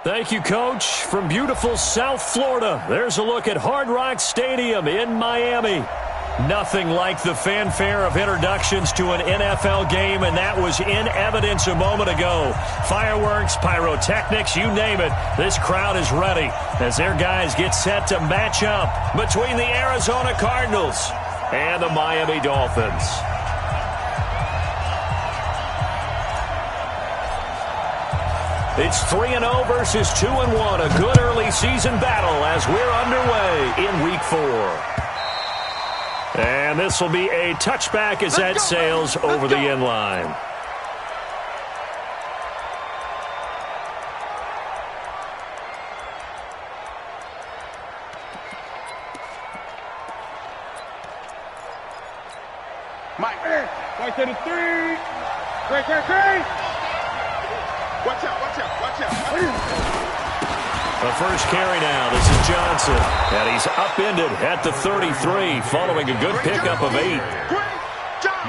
Thank you, Coach. From beautiful South Florida, there's a look at Hard Rock Stadium in Miami. Nothing like the fanfare of introductions to an NFL game, and that was in evidence a moment ago. Fireworks, pyrotechnics, you name it. This crowd is ready as their guys get set to match up between the Arizona Cardinals and the Miami Dolphins. It's 3-0 versus 2-1. A good early season battle as we're underway in Week 4. And this will be a touchback as that sails over the end line. Mike, right to the 3. Great. Watch out. The first carry now. This is Johnson. And he's upended at the 33 following a good pickup of 8.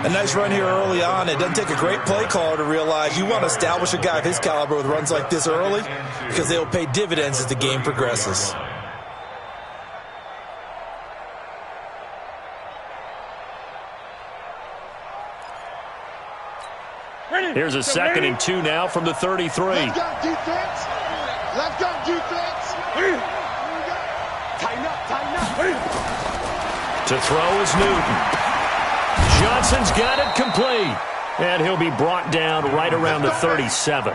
A nice run here early on. It doesn't take a great play caller to realize you want to establish a guy of his caliber with runs like this early because they will pay dividends as the game progresses. Here's a 2nd and 2 now from the 33. Let's go, defense. Tighten up. To throw is Newton. Johnson's got it complete. And he'll be brought down right around the 37.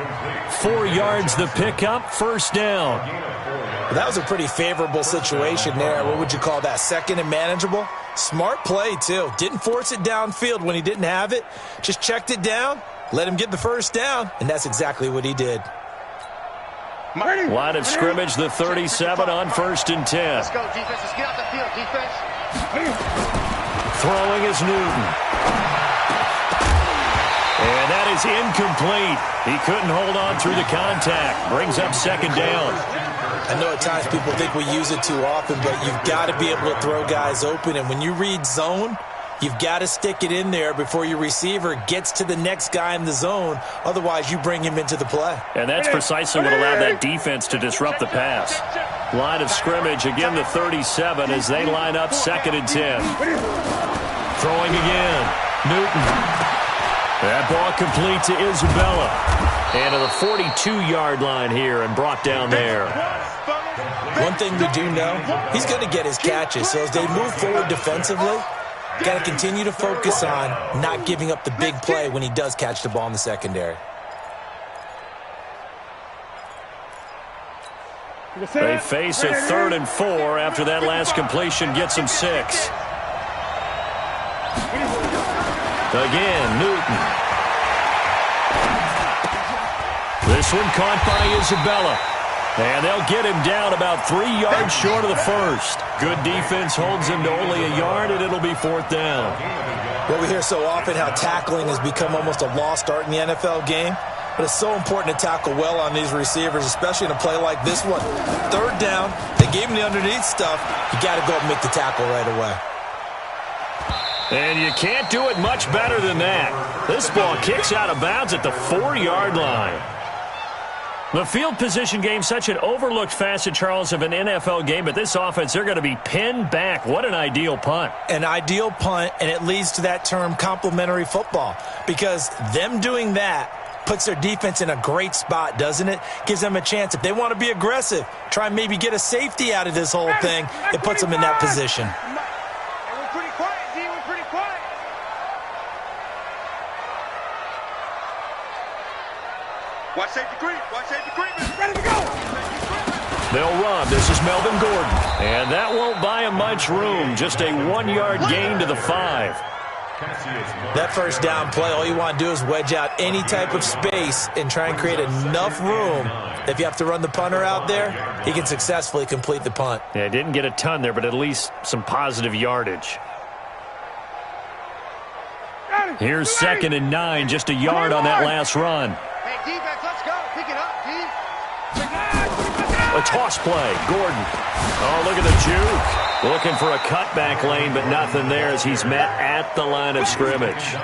4 yards the pickup, first down. Well, that was a pretty favorable situation there. What would you call that? 2nd and manageable? Smart play, too. Didn't force it downfield when he didn't have it. Just checked it down, let him get the first down, and that's exactly what he did. Line of scrimmage, the 37 on 1st and 10. Let's go, defense. Let's get out the field, defense. Throwing is Newton. And that is incomplete. He couldn't hold on through the contact. Brings up 2nd down. I know at times people think we use it too often, but you've got to be able to throw guys open. And when you read zone, you've got to stick it in there before your receiver gets to the next guy in the zone. Otherwise, you bring him into the play. And that's precisely what allowed that defense to disrupt the pass. Line of scrimmage, again the 37 as they line up 2nd and 10. Throwing again. Newton. That ball complete to Isabella. And to the 42-yard line here and brought down there. One thing we do know, he's going to get his catches. So as they move forward defensively, got to continue to focus on not giving up the big play when he does catch the ball in the secondary. They face a 3rd and 4 after that last completion gets them 6. Again, Newton. This one caught by Isabella. And they'll get him down about 3 yards short of the first. Good defense holds him to only a yard, and it'll be 4th down. Well, we hear so often how tackling has become almost a lost art in the NFL game. But it's so important to tackle well on these receivers, especially in a play like this one. 3rd down, they gave him the underneath stuff. You got to go and make the tackle right away. And you can't do it much better than that. This ball kicks out of bounds at the 4-yard line. The field position game, such an overlooked facet, Charles, of an NFL game, but this offense, they're going to be pinned back. What an ideal punt. An ideal punt, and it leads to that term complementary football, because them doing that puts their defense in a great spot, doesn't it? Gives them a chance. If they want to be aggressive, try and maybe get a safety out of this whole thing, it puts them in that position. We're pretty quiet, D. We're pretty quiet. Watch safety green. Ready to go. They'll run. This is Melvin Gordon. And that won't buy him much room. Just a 1-yard gain to the 5. That first down play, all you want to do is wedge out any type of space and try and create enough room. If you have to run the punter out there, he can successfully complete the punt. Yeah, didn't get a ton there, but at least some positive yardage. Here's 2nd and 9, just a yard on that last run. Hey, defense, let's go. Pick it up, D. A toss play, Gordon. Oh, look at the juke. Looking for a cutback lane, but nothing there as he's met at the line of scrimmage.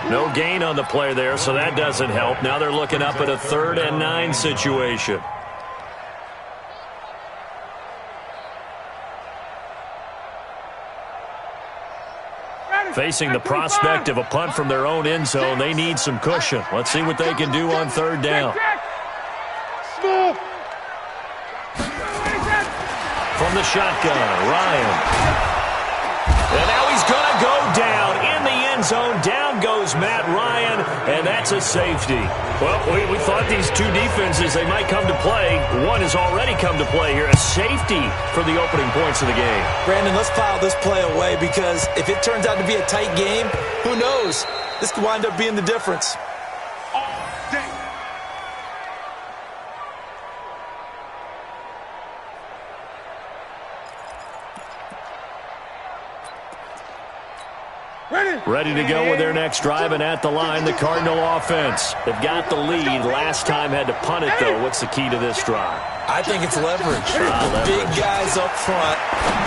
No gain on the play there, so that doesn't help. Now they're looking up at a 3rd and 9 situation. Facing the prospect of a punt from their own end zone, they need some cushion. Let's see what they can do on 3rd down. From the shotgun, Ryan. And now he's going to go down in the end zone. Down goes Matt Ryan, and that's a safety. Well, we thought these two defenses, they might come to play. One has already come to play here. A safety for the opening points of the game. Brandon, let's file this play away because if it turns out to be a tight game, who knows? This could wind up being the difference. Ready to go with their next drive, and at the line, the Cardinal offense. They've got the lead. Last time had to punt it, though. What's the key to this drive? I think it's leverage. The big guys up front.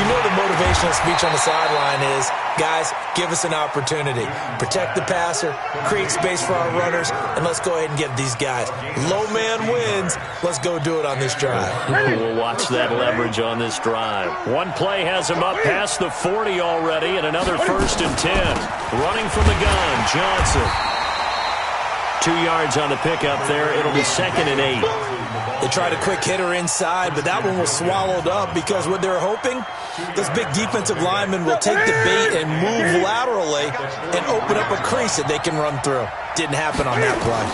You know the motivational speech on the sideline is, guys, give us an opportunity. Protect the passer, create space for our runners, and let's go ahead and get these guys. Low man wins. Let's go do it on this drive. We'll watch that leverage on this drive. One play has him up past the 40 already, and another 1st and 10. Running from the gun, Johnson. 2 yards on the pickup there. It'll be 2nd and 8. They tried a quick hitter inside, but that one was swallowed up because what they're hoping, those big defensive linemen will take the bait and move laterally and open up a crease that they can run through. Didn't happen on that play.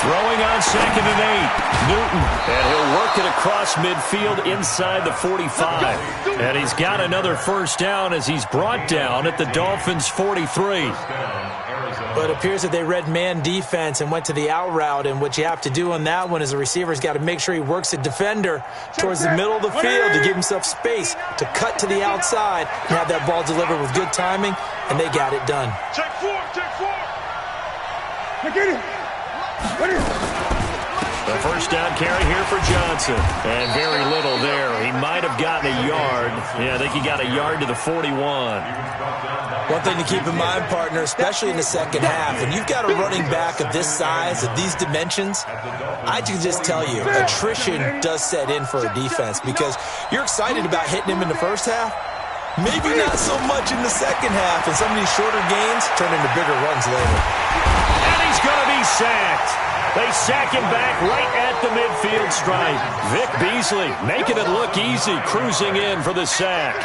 Throwing on 2nd and 8. Newton, and he'll work it across midfield inside the 45. And he's got another 1st down as he's brought down at the Dolphins' 43. But it appears that they read man defense and went to the out route, and what you have to do on that one is the receiver's got to make sure he works the defender towards the middle of the field to give himself space to cut to the outside and have that ball delivered with good timing, and they got it done. Check 4, check 4. Get it. What is The 1st down carry here for Johnson. And very little there. He might have gotten a yard. Yeah, I think he got a yard to the 41. One thing to keep in mind, partner, especially in the second half, when you've got a running back of this size, of these dimensions, I can just tell you, attrition does set in for a defense because you're excited about hitting him in the first half. Maybe not so much in the second half, and some of these shorter gains turn into bigger runs later. And he's going to be sacked. They sack him back right at the midfield stripe. Vic Beasley making it look easy, cruising in for the sack.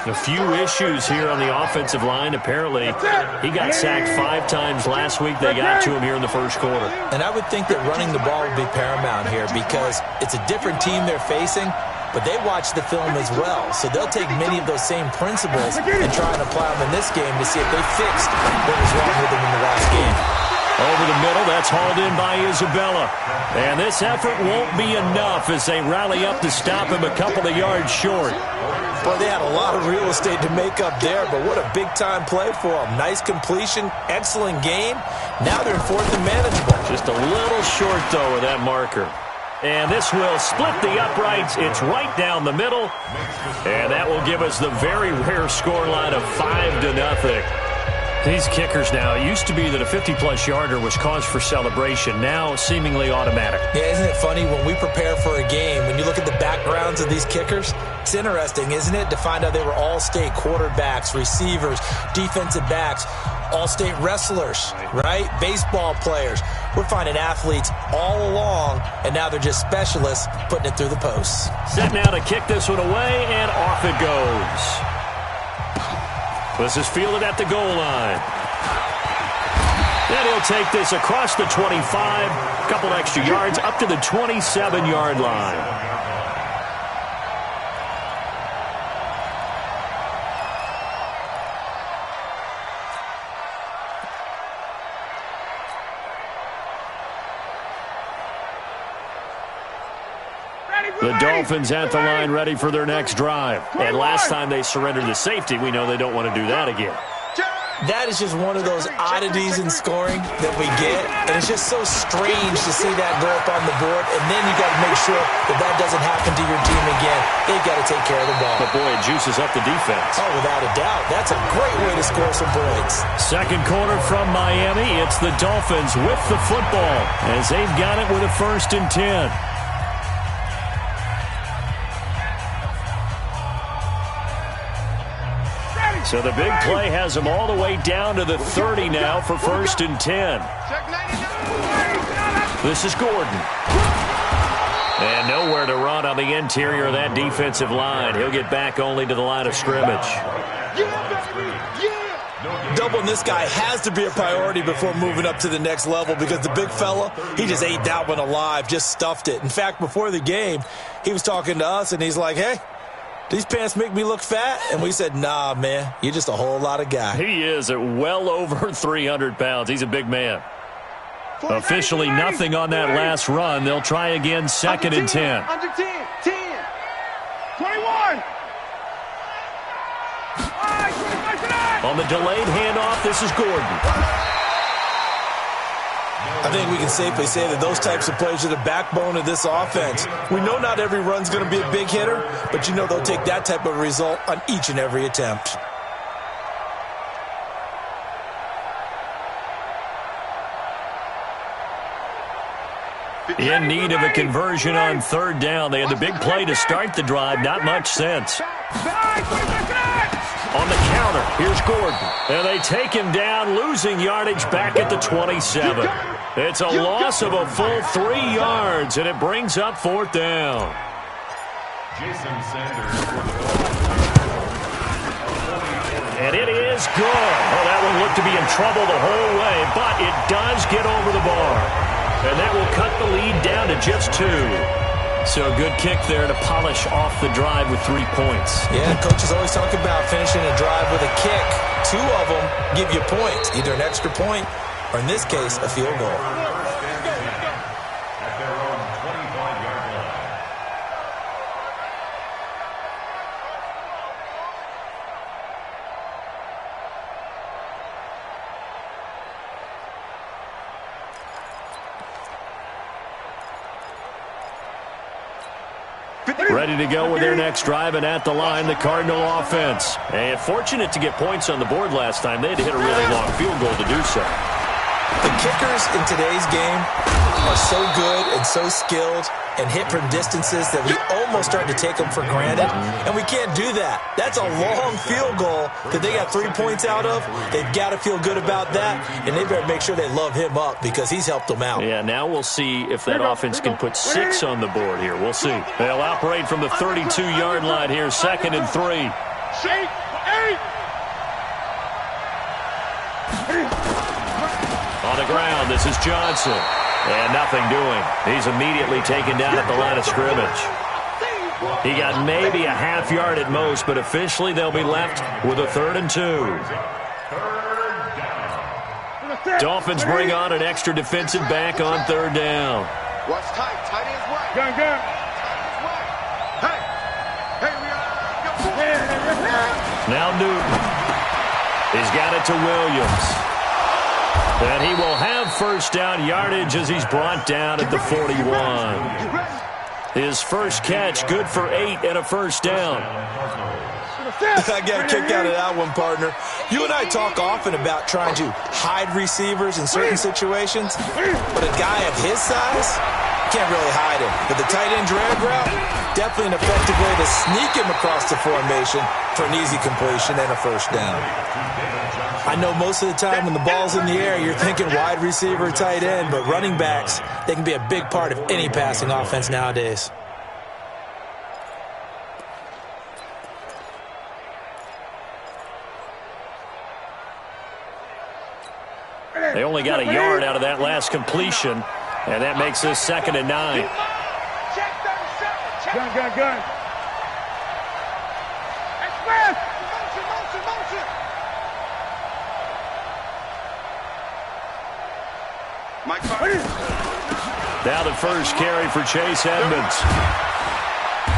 A few issues here on the offensive line. Apparently, he got sacked 5 times last week. They got to him here in the first quarter. And I would think that running the ball would be paramount here because it's a different team they're facing, but they watch the film as well. So they'll take many of those same principles and try and apply them in this game to see if they fixed what was wrong with them in the last game. Over the middle, that's hauled in by Isabella. And this effort won't be enough as they rally up to stop him a couple of yards short. Boy, they had a lot of real estate to make up there, but what a big-time play for them. Nice completion, excellent game. Now they're in 4th and manageable. Just a little short, though, of that marker. And this will split the uprights. It's right down the middle. And that will give us the very rare scoreline of 5-0. These kickers now, it used to be that a 50-plus yarder was cause for celebration. Now, seemingly automatic. Yeah, isn't it funny when we prepare for a game, when you look at the backgrounds of these kickers, it's interesting, isn't it, to find out they were all-state quarterbacks, receivers, defensive backs, all-state wrestlers, right? Baseball players. We're finding athletes all along, and now they're just specialists putting it through the posts. Set now to kick this one away, and off it goes. This is fielded at the goal line. And he'll take this across the 25, a couple extra yards, up to the 27-yard line. The Dolphins at the line ready for their next drive. And last time they surrendered the safety, we know they don't want to do that again. That is just one of those oddities in scoring that we get, and it's just so strange to see that go up on the board, and then you got to make sure that that doesn't happen to your team again. They've got to take care of the ball. But, boy, it juices up the defense. Oh, without a doubt. That's a great way to score some points. Second quarter from Miami. It's the Dolphins with the football as they've got it with a 1st and 10. So the big play has them all the way down to the 30 now for 1st and 10. This is Gordon. And nowhere to run on the interior of that defensive line. He'll get back only to the line of scrimmage. Doubling this guy has to be a priority before moving up to the next level because the big fella, he just ate that one alive, just stuffed it. In fact, before the game, he was talking to us, and he's like, hey, these pants make me look fat? And we said, nah, man, you're just a whole lot of guy. He is at well over 300 pounds. He's a big man. Officially nothing on that last run. They'll try again, 2nd and 10. Under 10, 10, 21. On the delayed handoff, this is Gordon. I think we can safely say that those types of plays are the backbone of this offense. We know not every run's going to be a big hitter, but you know they'll take that type of result on each and every attempt. In need of a conversion on 3rd down. They had the big play to start the drive. Not much sense. On the counter, here's Gordon. And they take him down, losing yardage back at the 27. It's a loss of a full 3 yards, and it brings up 4th down. And it is good. Oh, that one looked to be in trouble the whole way, but it does get over the bar. And that will cut the lead down to just 2. So a good kick there to polish off the drive with 3 points. Yeah, coaches always talk about finishing a drive with a kick. 2 of them give you points, either an extra point or, in this case, a field goal. Ready to go with their next drive, and at the line, the Cardinal offense. And fortunate to get points on the board last time. They had to hit a really long field goal to do so. The kickers in today's game are so good and so skilled and hit from distances that we almost start to take them for granted, and we can't do that. That's a long field goal that they got 3 points out of. They've got to feel good about that, and they better make sure they love him up because he's helped them out. Yeah, now we'll see if that offense can put 6 on the board here. We'll see. They'll operate from the 32-yard line here, 2nd and 3. Shake, 8. On the ground, this is Johnson. And nothing doing. He's immediately taken down at the line of scrimmage. He got maybe a half yard at most, but officially they'll be left with a 3rd and 2. Dolphins bring on an extra defensive back on 3rd down. Watch tight. Tight ends right. Gun. Hey, we are. Now Newton. He's got it to Williams. And he will have 1st down yardage as he's brought down at the 41. His first catch, good for 8 and a 1st down. I got kicked out of that one, partner. You and I talk often about trying to hide receivers in certain situations, but a guy of his size can't really hide him. But the tight end drag route, definitely an effective way to sneak him across the formation for an easy completion and a 1st down. I know most of the time when the ball's in the air, you're thinking wide receiver, tight end, but running backs, they can be a big part of any passing offense nowadays. They only got a yard out of that last completion, and that makes this 2nd and 9. Gun. Express! Motion. Now the first carry for Chase Edmonds.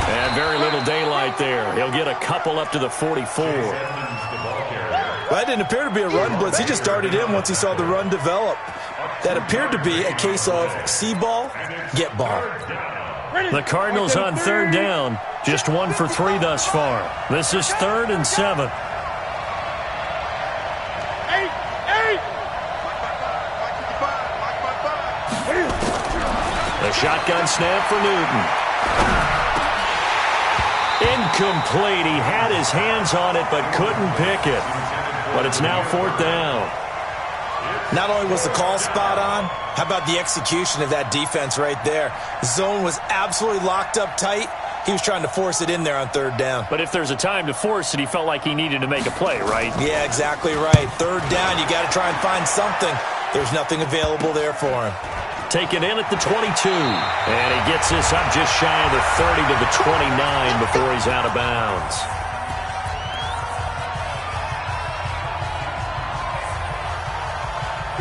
And very little daylight there. He'll get a couple up to the 44. Well, that didn't appear to be a run blitz. He just darted in once he saw the run develop. That appeared to be a case of see ball, get ball. The Cardinals on third down. Just 1 for 3 thus far. This is 3rd and 7. The shotgun snap for Newton. Incomplete. He had his hands on it but couldn't pick it. But it's now 4th down. Not only was the call spot on, how about the execution of that defense right there? Zone was absolutely locked up tight. He was trying to force it in there on 3rd down. But if there's a time to force it, he felt like he needed to make a play, right? Yeah, exactly right. 3rd down, you got to try and find something. There's nothing available there for him. Taken in at the 22. And he gets this up just shy of the 30 to the 29 before he's out of bounds.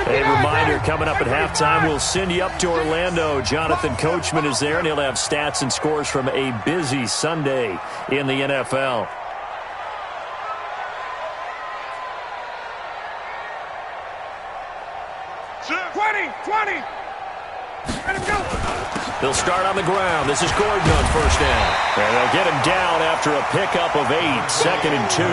A reminder, coming up at halftime, we'll send you up to Orlando. Jonathan Coachman is there, and he'll have stats and scores from a busy Sunday in the NFL. They'll start on the ground. This is Gordon on 1st down. And they'll get him down after a pickup of 8, 2nd and 2.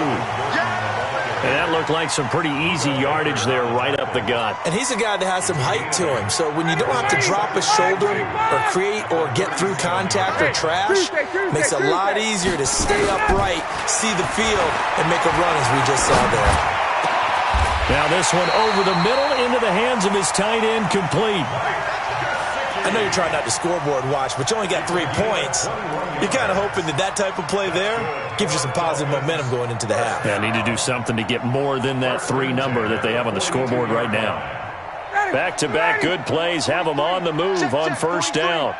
And that looked like some pretty easy yardage there right up the gut. And he's a guy that has some height to him. So when you don't have to drop a shoulder or create or get through contact or trash, makes it a lot easier to stay upright, see the field, and make a run as we just saw there. Now this one over the middle into the hands of his tight end, complete. I know you're trying not to scoreboard watch, but you only got 3 points. You're kind of hoping that that type of play there gives you some positive momentum going into the half. Yeah, need to do something to get more than that 3 number that they have on the scoreboard right now. Back-to-back good plays have them on the move on 1st down.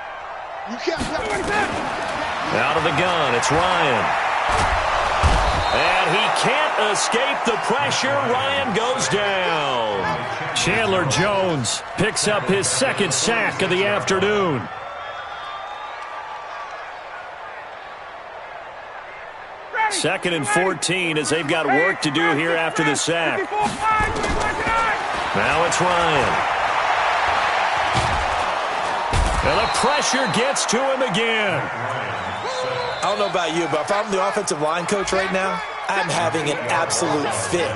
Out of the gun, it's Ryan. And he can't escape the pressure. Ryan goes down. Chandler Jones picks up his 2nd sack of the afternoon. Second and 14 as they've got work to do here after the sack. Now it's Ryan. And the pressure gets to him again. I don't know about you, but if I'm the offensive line coach right now, I'm having an absolute fit.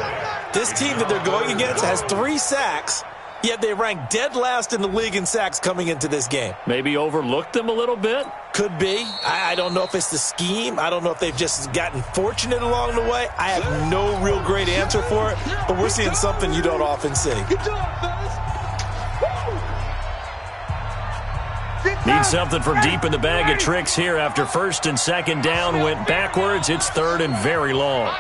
This team that they're going against has 3 sacks, yet they rank dead last in the league in sacks coming into this game. Maybe overlooked them a little bit? Could be. I don't know if it's the scheme. I don't know if they've just gotten fortunate along the way. I have no real great answer for it, but we're seeing something you don't often see. Need something from deep in the bag of tricks here after 1st and 2nd down went backwards. It's 3rd and very long.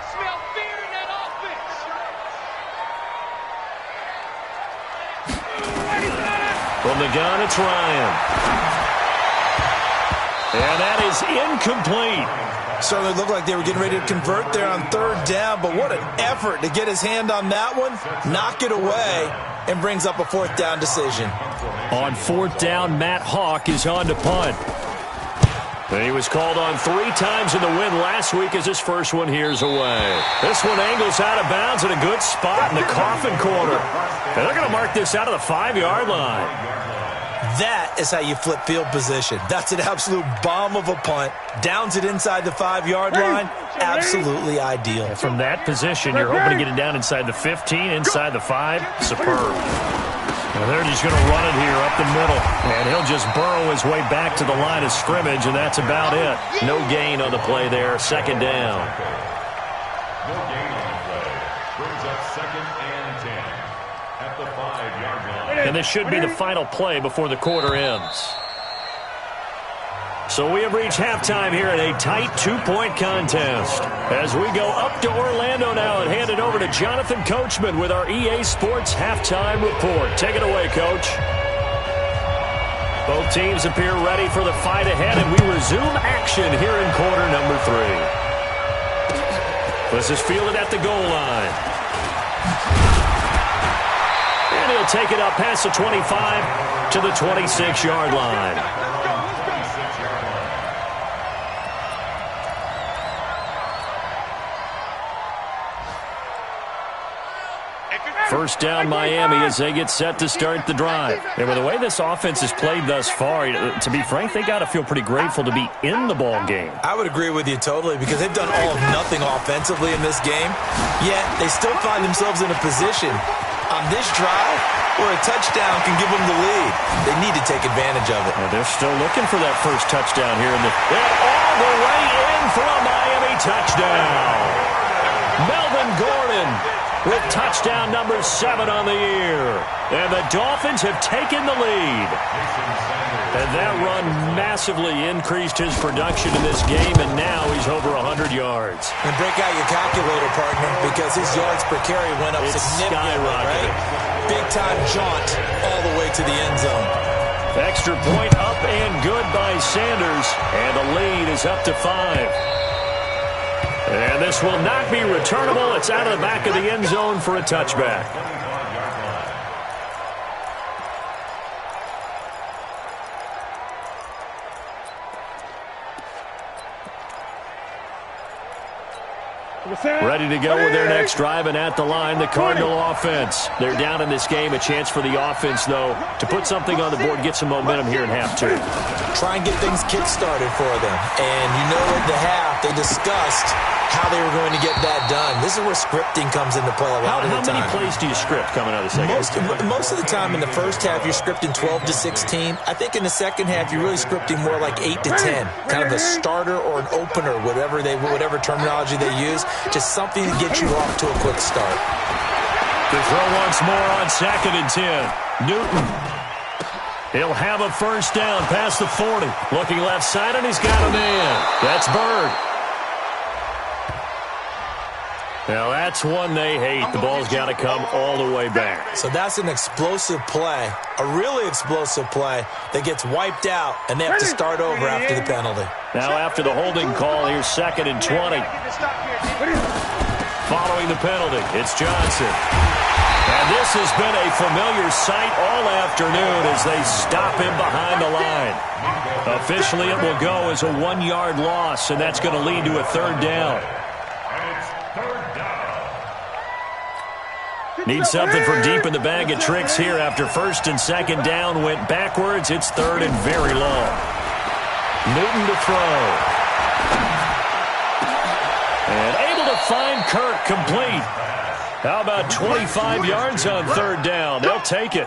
From the gun, it's Ryan. And that is incomplete. Certainly looked like they were getting ready to convert there on 3rd down, but what an effort to get his hand on that one, knock it away, and brings up a 4th down decision. On 4th down, Matt Hawk is on to punt. And he was called on 3 times in the win last week as his first one here's away. This one angles out of bounds at a good spot in the coffin corner. And they're going to mark this out of the 5-yard line. That is how you flip field position. That's an absolute bomb of a punt. Downs it inside the 5-yard line. Absolutely ideal. From that position, you're hoping to get it down inside the 15, inside the 5. Superb. And they're just going to run it here up the middle. And he'll just burrow his way back to the line of scrimmage, and that's about it. No gain on the play there. 2nd down. No gain on the play. Brings up 2nd and 10 at the 5-yard line. And this should be the final play before the quarter ends. So we have reached halftime here in a tight 2-point contest. As we go up to Orlando now and hand it over to Jonathan Coachman with our EA Sports Halftime Report. Take it away, Coach. Both teams appear ready for the fight ahead, and we resume action here in quarter number 3. This is fielded at the goal line. And he'll take it up past the 25 to the 26-yard line. First down Miami as they get set to start the drive. And with the way this offense has played thus far, to be frank, they got to feel pretty grateful to be in the ball game. I would agree with you totally because they've done all of nothing offensively in this game, yet they still find themselves in a position on this drive where a touchdown can give them the lead. They need to take advantage of it. Well, they're still looking for that first touchdown here in the all the way in for a Miami touchdown. Melvin Gordon with touchdown number 7 on the year. And the Dolphins have taken the lead. And that run massively increased his production in this game, and now he's over 100 yards. And break out your calculator, partner, because his yards per carry went up significantly, right? Big-time jaunt all the way to the end zone. Extra point up and good by Sanders, and the lead is up to 5. And this will not be returnable. It's out of the back of the end zone for a touchback. Ready to go with their next drive, and at the line, the Cardinal offense. They're down in this game. A chance for the offense, though, to put something on the board, get some momentum here in half 2. Try and get things kick-started for them. And you know at the half, they discussed how they were going to get that done. This is where scripting comes into play a lot of the time. How many plays do you script coming out of the second? Most of the time in the first half, you're scripting 12 to 16. I think in the second half, you're really scripting more like 8 to 10. Kind of a starter or an opener, whatever terminology they use. Just something to get you off to a quick start. The throw once more on 2nd and 10. Newton. He'll have a first down past the 40. Looking left side, and he's got a man. That's Bird. Now, that's one they hate. The ball's got to come all the way back. So that's an explosive play, a really explosive play that gets wiped out, and they have to start over after the penalty. Now, after the holding call, here's 2nd and 20. Following the penalty, it's Johnson. And this has been a familiar sight all afternoon as they stop him behind the line. Officially, it will go as a 1-yard loss, and that's going to lead to a 3rd down. Need something from deep in the bag of tricks here after 1st and 2nd down went backwards. It's 3rd and very long. Newton to throw. And able to find Kirk complete. How about 25 yards on 3rd down? They'll take it.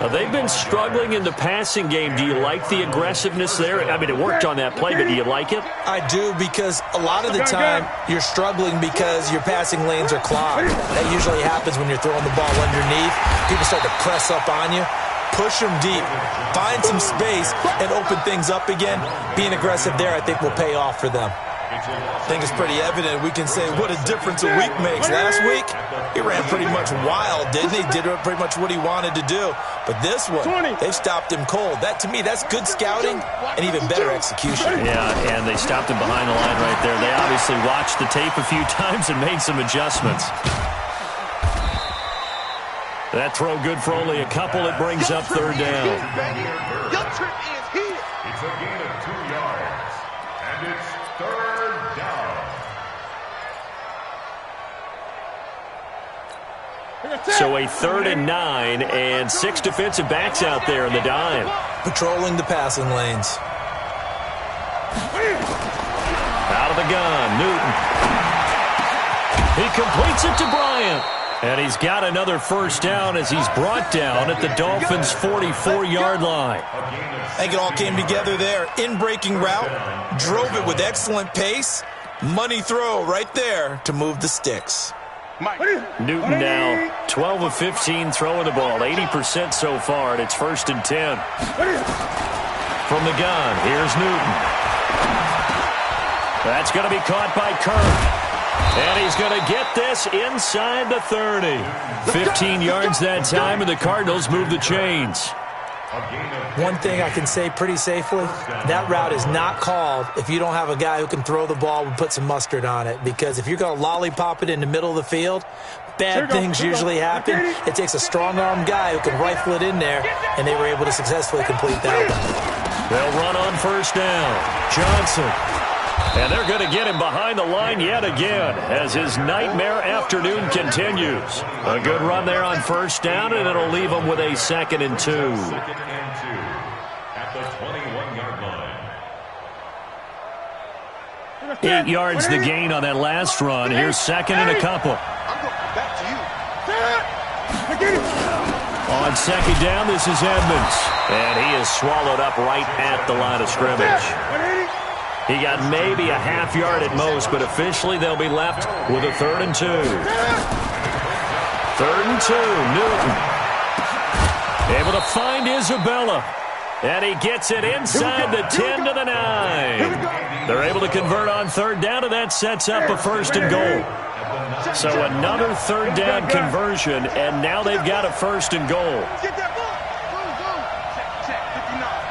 Now, they've been struggling in the passing game. Do you like the aggressiveness there? I mean, it worked on that play, but do you like it? I do, because a lot of the time you're struggling because your passing lanes are clogged. That usually happens when you're throwing the ball underneath. People start to press up on you. Push them deep. Find some space and open things up again. Being aggressive there, I think, will pay off for them. I think it's pretty evident. We can say what a difference a week makes. Last week, he ran pretty much wild, didn't he? Did pretty much what he wanted to do. But this one, they've stopped him cold. That, to me, that's good scouting and even better execution. Yeah, and they stopped him behind the line right there. They obviously watched the tape a few times and made some adjustments. That throw good for only a couple. It brings up 3rd down. Your trip is here. It's a gain of 2 yards. And it's 3rd down. So a 3rd and 9 and 6 defensive backs out there in the dime. Patrolling the passing lanes. Out of the gun, Newton. He completes it to Bryant. And he's got another first down as he's brought down at the Dolphins' 44-yard line. I think it all came together there. In-breaking route, drove it with excellent pace. Money throw right there to move the sticks. Newton now 12 of 15 throwing the ball, 80% so far, and it's 1st and 10. From the gun, here's Newton. That's going to be caught by Kirk. And he's going to get this inside the 30. 15 yards that time, and the Cardinals move the chains. One thing I can say pretty safely, that route is not called if you don't have a guy who can throw the ball and put some mustard on it. Because if you're going to lollipop it in the middle of the field, bad things usually happen. It takes a strong-arm guy who can rifle it in there, and they were able to successfully complete that one. They'll run on 1st down. Johnson. And they're going to get him behind the line yet again as his nightmare afternoon continues. A good run there on first down, and it'll leave him with a 2nd and 2. 2nd and 2 at the 21-yard line. 8 yards the gain on that last run. Here's 2nd and a couple. Back to you. On 2nd down, this is Edmonds. And he is swallowed up right at the line of scrimmage. He got maybe a half yard at most, but officially they'll be left with a 3rd and 2. 3rd and 2, Newton. Able to find Isabella. And he gets it inside the 10 to the 9. They're able to convert on 3rd down, and that sets up a 1st and goal. So another 3rd down conversion, and now they've got a 1st and goal. Get that ball. Check. 59.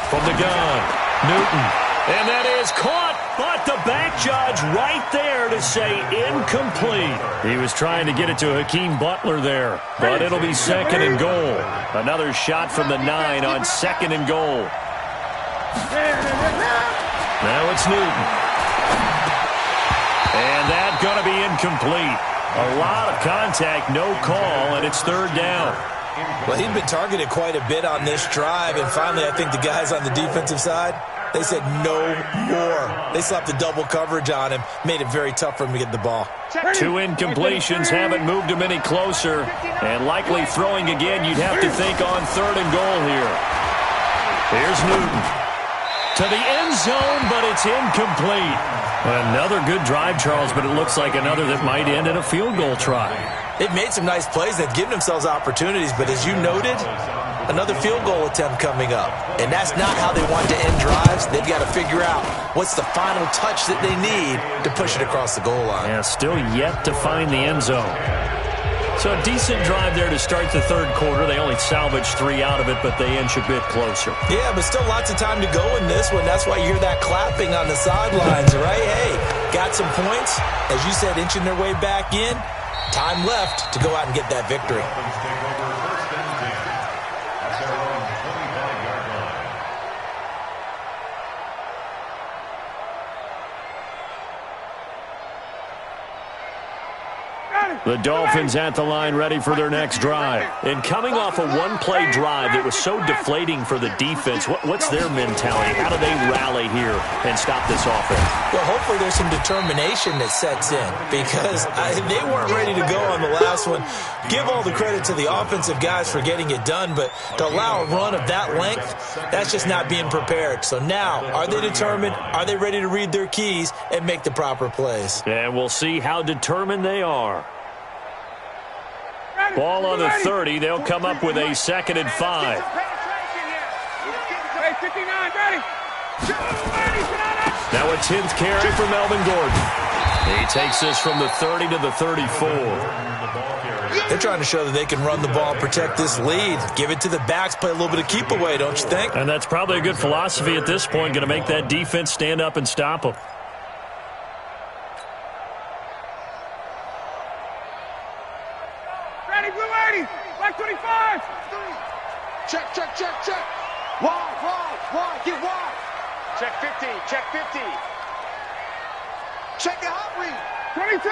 From the gun, Newton. And that is caught, but the back judge right there to say incomplete. He was trying to get it to Hakeem Butler there, but it'll be 2nd and goal. Another shot from the 9 on 2nd and goal. Now it's Newton. And that's going to be incomplete. A lot of contact, no call, and it's 3rd down. Well, he'd been targeted quite a bit on this drive, and finally I think the guys on the defensive side, they said no more. They slapped the double coverage on him, made it very tough for him to get the ball. 2 incompletions haven't moved him any closer, and likely throwing again, you'd have to think on 3rd and goal here. Here's Newton. To the end zone, but it's incomplete. Another good drive, Charles, but it looks like another that might end in a field goal try. They've made some nice plays. They've given themselves opportunities, but as you noted, another field goal attempt coming up. And that's not how they want to end drives. They've got to figure out what's the final touch that they need to push it across the goal line. Yeah, still yet to find the end zone. So a decent drive there to start the 3rd quarter. They only salvaged 3 out of it, but they inch a bit closer. Yeah, but still lots of time to go in this one. That's why you hear that clapping on the sidelines, right? Hey, got some points. As you said, inching their way back in. Time left to go out and get that victory. The Dolphins at the line ready for their next drive. And coming off a one-play drive that was so deflating for the defense, what's their mentality? How do they rally here and stop this offense? Well, hopefully there's some determination that sets in because they weren't ready to go on the last one. Give all the credit to the offensive guys for getting it done, but to allow a run of that length, that's just not being prepared. So now, are they determined? Are they ready to read their keys and make the proper plays? And we'll see how determined they are. Ball on the 30. They'll come up with a 2nd and 5. Hey, 59, ready. Now a 10th carry for Melvin Gordon. He takes this from the 30 to the 34. They're trying to show that they can run the ball and protect this lead. Give it to the backs, play a little bit of keep away, don't you think? And that's probably a good philosophy at this point, going to make that defense stand up and stop them. Ready, blue 80. Black 25. Check. Wide, get wide. Check 50, check 50. Check the hot read. 22.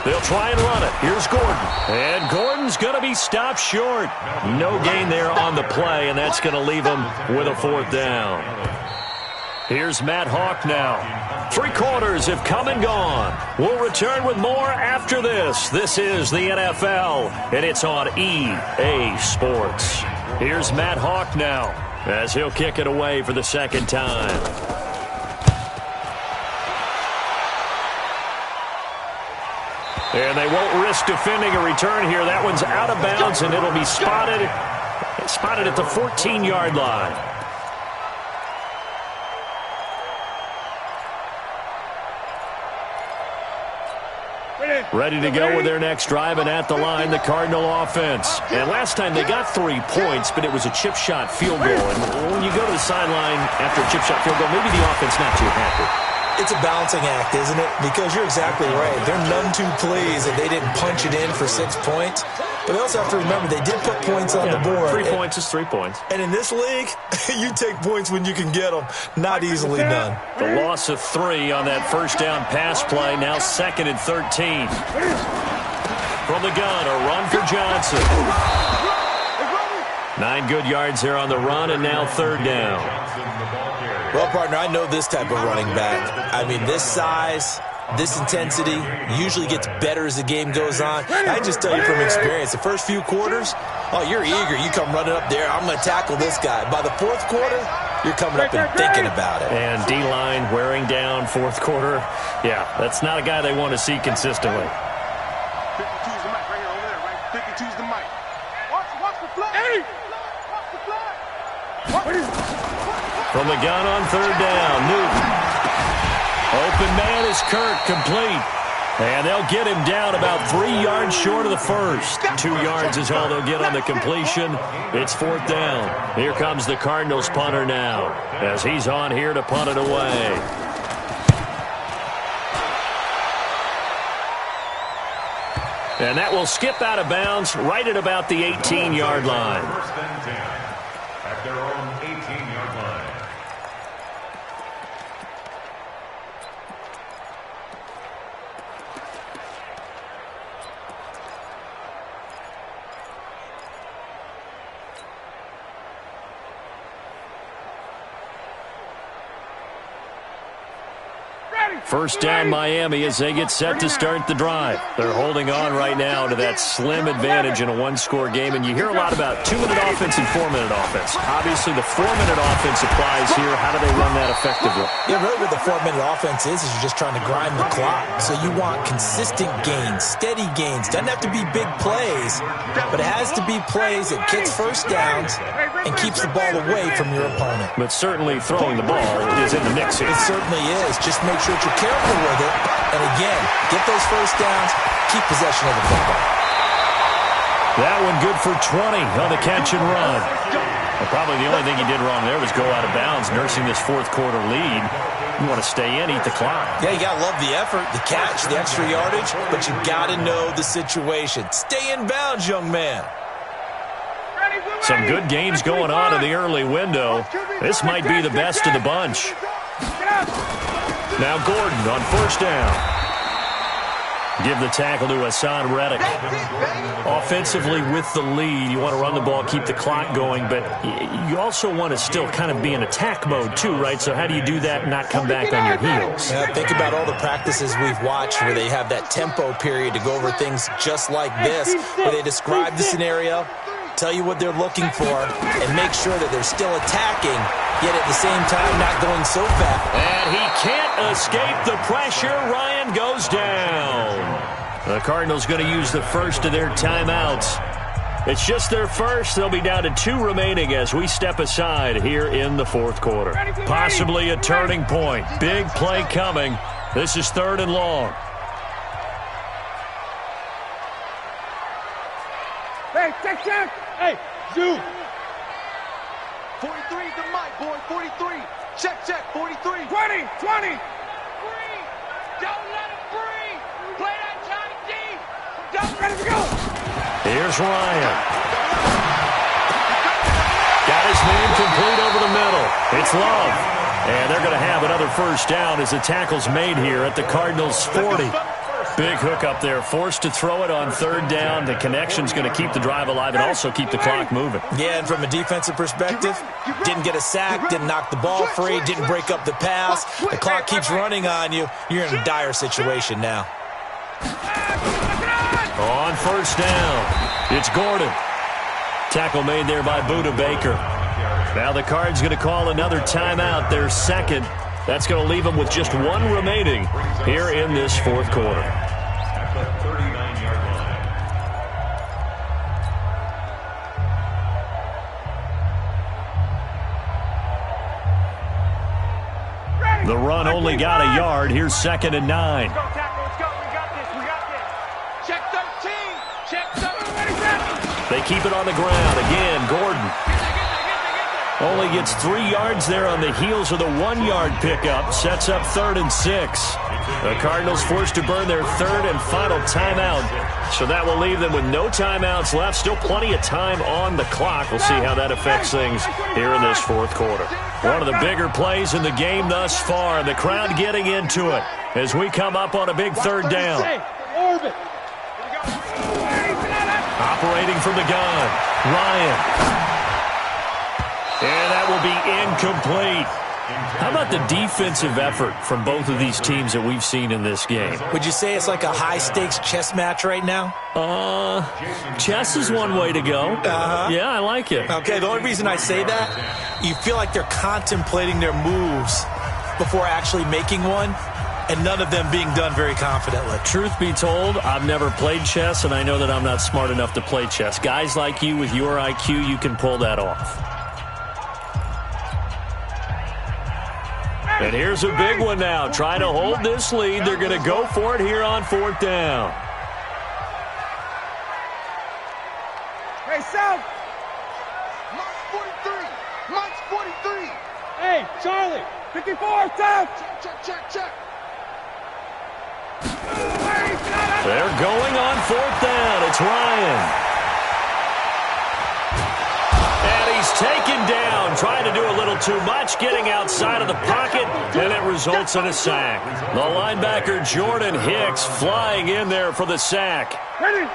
They'll try and run it. Here's Gordon. And Gordon's going to be stopped short. No gain there on the play, and that's going to leave him with a 4th down. Here's Matt Hawk now. 3 quarters have come and gone. We'll return with more after this. This is the NFL, and it's on EA Sports. Here's Matt Hawk now as he'll kick it away for the 2nd time. And they won't risk defending a return here. That one's out of bounds, and it'll be spotted at the 14-yard line. Ready to go with their next drive, and at the line, the Cardinal offense. And last time they got 3 points, but it was a chip shot field goal. And when you go to the sideline after a chip shot field goal, maybe the offense not too happy. It's a balancing act, isn't it? Because you're exactly right. They're none too pleased that they didn't punch it in for 6 points. But they also have to remember they did put points on the board. 3 points is 3 points. And in this league, you take points when you can get them. Not easily done. The loss of 3 on that first down pass play. Now 2nd and 13. From the gun, a run for Johnson. 9 good yards there on the run, and now 3rd down. Well, partner, I know this type of running back. I mean, this size, this intensity usually gets better as the game goes on. I just tell you from experience, the first few quarters, oh, you're eager. You come running up there, I'm going to tackle this guy. By the 4th quarter, you're coming up and thinking about it. And D-line wearing down 4th quarter. Yeah, that's not a guy they want to see consistently. 52's the mic right here, over there, right? 52's the mic. Watch the flag. Hey! Watch the flag. From the gun on 3rd down, Newton. Open man is Kirk, complete. And they'll get him down about 3 yards short of the first. 2 yards is all they'll get on the completion. It's 4th down. Here comes the Cardinals punter now, as he's on here to punt it away. And that will skip out of bounds right at about the 18-yard line. First and 10 at their own 18-yard line. First down Miami as they get set to start the drive. They're holding on right now to that slim advantage in a one-score game. And you hear a lot about 2-minute offense and 4-minute offense. Obviously, the 4-minute offense applies here. How do they run that effectively? Yeah, really what the 4-minute offense is you're just trying to grind the clock. So you want consistent gains, steady gains. Doesn't have to be big plays, but it has to be plays that gets first downs and keeps the ball away from your opponent. But certainly throwing the ball is in the mix here. It certainly is. Just make sure that you're careful with it. And again, get those first downs, keep possession of the football. That one good for 20 on the catch and run. Well, probably the only thing he did wrong there was go out of bounds, nursing this 4th quarter lead. You want to stay in, eat the clock. Yeah, you got to love the effort, the catch, the extra yardage, but you got to know the situation. Stay in bounds, young man. Some good games going on in the early window. This might be the best of the bunch. Now Gordon on first down. Give the tackle to Hassan Reddick. Offensively with the lead, you want to run the ball, keep the clock going, but you also want to still kind of be in attack mode too, right? So how do you do that and not come back on your heels? Think about all the practices we've watched where they have that tempo period to go over things just like this, where they describe the scenario, tell you what they're looking for, and make sure that they're still attacking, yet at the same time not going so fast. And he can't escape the pressure. Ryan goes down. The Cardinals going to use the first of their timeouts. It's just their first. They'll be down to 2 remaining as we step aside here in the 4th quarter. Possibly a turning point. Big play coming. This is 3rd and long. Hey, check. Hey, Zoo. 43 is the mic, boy. 43. Check, 43. 20. Breathe. Don't let him breathe. Play that Johnny D. Ready to go. Here's Ryan. Got his man complete over the middle. It's Love. And they're going to have another first down as the tackle's made here at the Cardinals' 40. Big hook up there. Forced to throw it on 3rd down. The connection's going to keep the drive alive and also keep the clock moving. Yeah, and from a defensive perspective, didn't get a sack, didn't knock the ball free, didn't break up the pass. The clock keeps running on you. You're in a dire situation now. On first down, it's Gordon. Tackle made there by Budda Baker. Now the Cards going to call another timeout, their second. That's going to leave them with just 1 remaining here in this 4th quarter. At the 39-yard line. The run only got a yard. Here's 2nd and 9. Let's go, tackle. Let's go. We got this. Check 13. Check 13. They keep it on the ground. Again, Gordon. Only gets 3 yards there on the heels of the 1-yard pickup. Sets up 3rd and 6. The Cardinals forced to burn their 3rd and final timeout. So that will leave them with no timeouts left. Still plenty of time on the clock. We'll see how that affects things here in this 4th quarter. One of the bigger plays in the game thus far. The crowd getting into it as we come up on a big 3rd down. Operating from the gun, Ryan. And that will be incomplete. How about the defensive effort from both of these teams that we've seen in this game? Would you say it's like a high-stakes chess match right now? Chess is one way to go. Yeah, I like it. Okay, the only reason I say that, you feel like they're contemplating their moves before actually making one, and none of them being done very confidently. Truth be told, I've never played chess, and I know that I'm not smart enough to play chess. Guys like you with your IQ, you can pull that off. And here's a big one now. Trying to hold this lead. They're going to go for it here on 4th down. Hey, South. Mike's 43. Mike's 43. Hey, Charlie. 54, South. Check. They're going on 4th down. It's Ryan. And he's taken down, trying to do a little too much, getting outside of the pocket, and it results in a sack. The linebacker, Jordan Hicks, flying in there for the sack.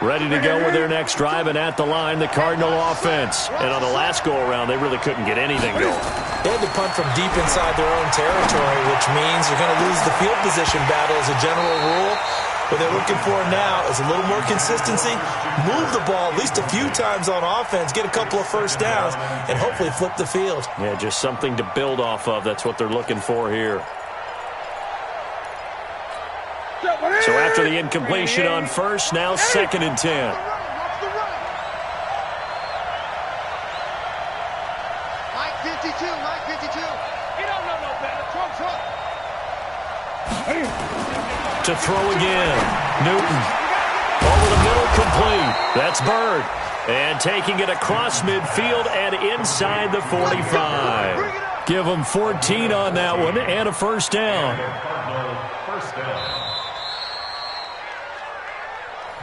Ready to go with their next drive, and at the line, the Cardinal offense. And on the last go-around, they really couldn't get anything going. They had to punt from deep inside their own territory, which means you're going to lose the field position battle as a general rule. What they're looking for now is a little more consistency, move the ball at least a few times on offense, get a couple of first downs, and hopefully flip the field. Yeah, just something to build off of. That's what they're looking for here. So after the incompletion on first, now 2nd and 10. Mike 52. You don't know no better. Trump. To throw again. Newton. Over the middle, complete. That's Bird. And taking it across midfield and inside the 45. Give them 14 on that one and a first down.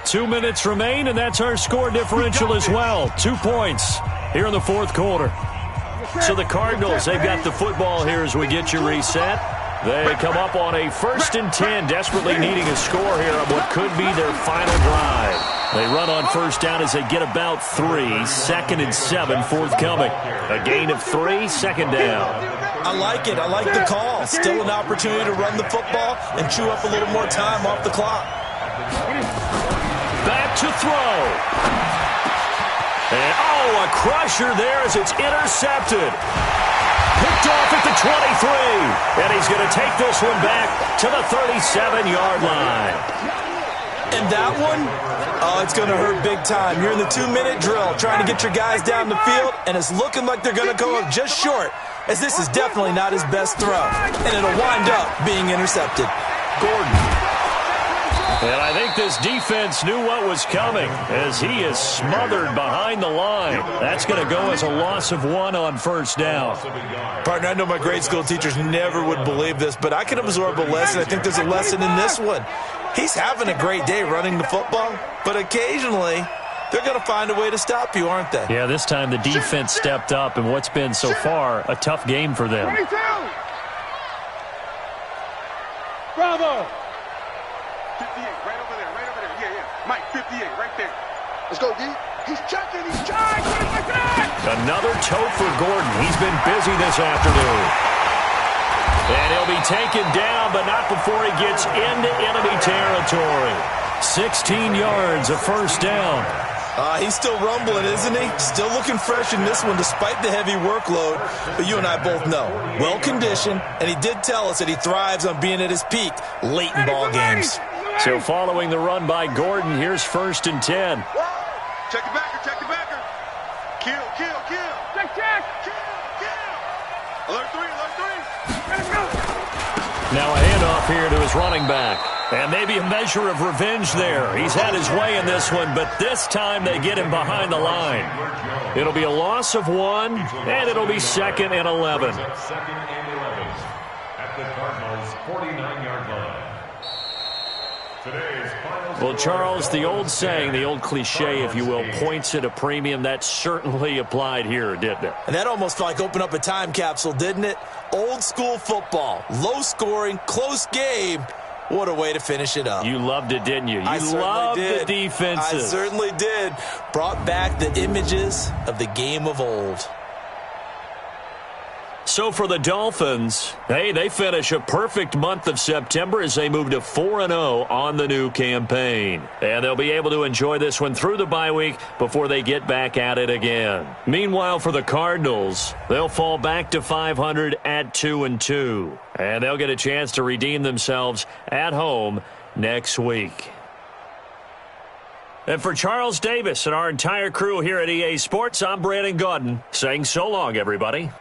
2 minutes remain, and that's our score differential as well. 2 points here in the 4th quarter. So the Cardinals, they've got the football here as we get you reset. They come up on a 1st and 10, desperately needing a score here on what could be their final drive. They run on first down as they get about 3. 2nd and 7 forthcoming. A gain of 3, 2nd down. I like it. I like the call. Still an opportunity to run the football and chew up a little more time off the clock. Back to throw. And, a crusher there as it's intercepted. Picked off at the 23. And he's going to take this one back to the 37-yard line. And that one, it's going to hurt big time. You're in the 2-minute drill trying to get your guys down the field, and it's looking like they're going to go up just short, as this is definitely not his best throw. And it'll wind up being intercepted. Gordon. And I think this defense knew what was coming as he is smothered behind the line. That's going to go as a loss of 1 on first down. Partner, I know my grade school teachers never would believe this, but I can absorb a lesson. I think there's a lesson in this one. He's having a great day running the football, but occasionally they're going to find a way to stop you, aren't they? Yeah, this time the defense stepped up in what's been so far a tough game for them. 22. Bravo. 58, right over there. Yeah. Mike, 58, right there. Let's go, D. He's checking. Another toe for Gordon. He's been busy this afternoon. And he'll be taken down, but not before he gets into enemy territory. 16 yards, a first down. He's still rumbling, isn't he? Still looking fresh in this one despite the heavy workload. But you and I both know, well-conditioned, and he did tell us that he thrives on being at his peak late in ball games. So following the run by Gordon, here's 1st and 10. Check the backer. Kill. Check. Alert 3. Let's go. Now a handoff here to his running back. And maybe a measure of revenge there. He's had his way in this one, but this time they get him behind the line. It'll be a loss of 1, and it'll be 2nd and 11. Second and 11 at the Cardinals' 49-yard line. Today's final. Well, Charles, the old saying, the old cliche, if you will, points at a premium. That certainly applied here, didn't it? And that almost like opened up a time capsule, didn't it? Old school football, low scoring, close game. What a way to finish it up. You loved it, didn't you? I loved did. the defenses. I certainly did. Brought back the images of the game of old. So for the Dolphins, hey, they finish a perfect month of September as they move to 4-0 on the new campaign. And they'll be able to enjoy this one through the bye week before they get back at it again. Meanwhile, for the Cardinals, they'll fall back to 500 at 2-2. And they'll get a chance to redeem themselves at home next week. And for Charles Davis and our entire crew here at EA Sports, I'm Brandon Gaudin saying so long, everybody.